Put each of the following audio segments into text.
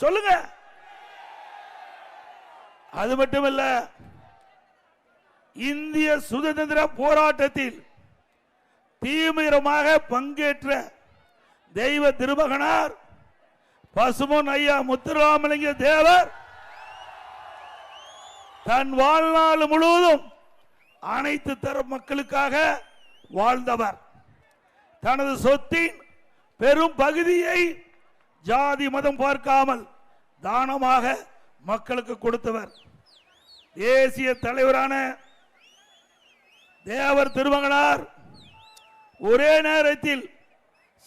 சொல்லுங்க. அது மட்டுமல்ல, இந்திய சுதந்திர போராட்டத்தில் தீவிரமாக பங்கேற்ற தெய்வ திருமகனார் பசும்பொன் ஐயா முத்துராமலிங்க தேவர் தன் வாழ்நாள் முழுவதும் அனைத்து தரப்பு மக்களுக்காக வாழ்ந்தவர். தனது சொத்தின் பெரும் பகுதியை ஜாதி மதம் பார்க்காமல் தானமாக மக்களுக்கு கொடுத்தவர். தேசிய தலைவரான தேவர் திருமகனார் ஒரே நேரத்தில்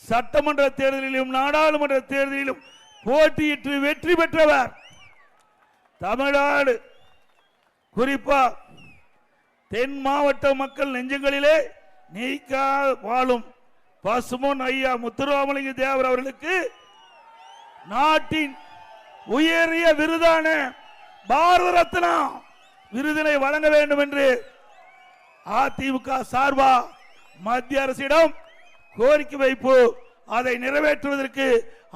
சட்டமன்ற தேர்தலிலும் நாடாளுமன்ற தேர்தலிலும் போட்டியிட்டு வெற்றி பெற்றவர். தமிழ்நாடு குறிப்பா தென் மாவட்ட மக்கள் நெஞ்சங்களிலே நீக்கா வாழும் பசும்பொன் ஐயா முத்துராமலிங்க தேவர் அவர்களுக்கு நாட்டின் உயரிய விருதான பாரத ரத்னா விருதினை வழங்க வேண்டும் என்று அதிமுக சார்பா மத்திய அரசிடம் கோரிக்கை வைப்பு. அதை நிறைவேற்றுவதற்கு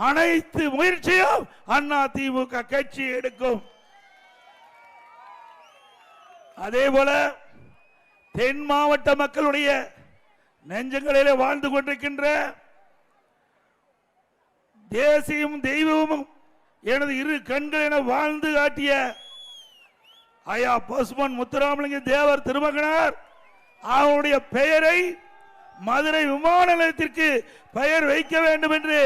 அனைத்து முயற்சியும் அதிமுக கட்சி எடுக்கும். அதே போல தென் மாவட்ட மக்களுடைய நெஞ்சங்களிலே வாழ்ந்து கொண்டிருக்கின்ற தேசியம் தெய்வமும் எனது இரு கண்கள் என வாழ்ந்து காட்டிய ஐயா பசும்பொன் முத்துராமலிங்க தேவர் திருமகனார் அவருடைய பெயரை மதுரை விமான நிலையத்திற்கு பெயர் வைக்க வேண்டும் என்று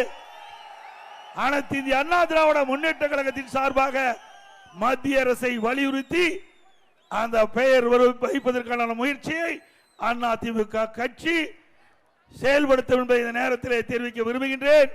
அனைத்து இந்திய அண்ணா திராவிட முன்னேற்ற கழகத்தின் சார்பாக மத்திய அரசை வலியுறுத்தி அந்த பெயர் வைப்பதற்கான முயற்சியை அதிமுக கட்சி செயல்படுத்தும் என்பதை இந்த நேரத்தில் தெரிவிக்க விரும்புகின்றேன்.